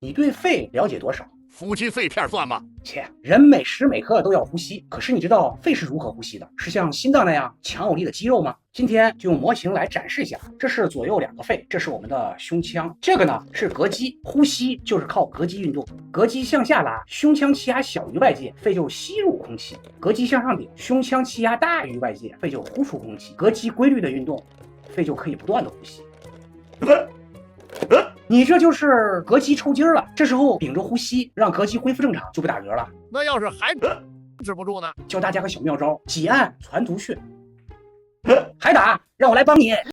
你对肺了解多少？夫妻肺片算吗？切，人每时每刻都要呼吸，可是你知道肺是如何呼吸的？是像心脏那样强有力的肌肉吗？今天就用模型来展示一下。这是左右两个肺，这是我们的胸腔，这个呢是膈肌，呼吸就是靠膈肌运动。膈肌向下拉，胸腔气压小于外界，肺就吸入空气；膈肌向上顶，胸腔气压大于外界，肺就呼出空气。膈肌规律的运动，肺就可以不断的呼吸。你这就是膈肌抽筋了，这时候屏着呼吸，让膈肌恢复正常，就不打嗝了。那要是还止不住呢？教大家个小妙招：挤按攒足穴。还打？让我来帮你。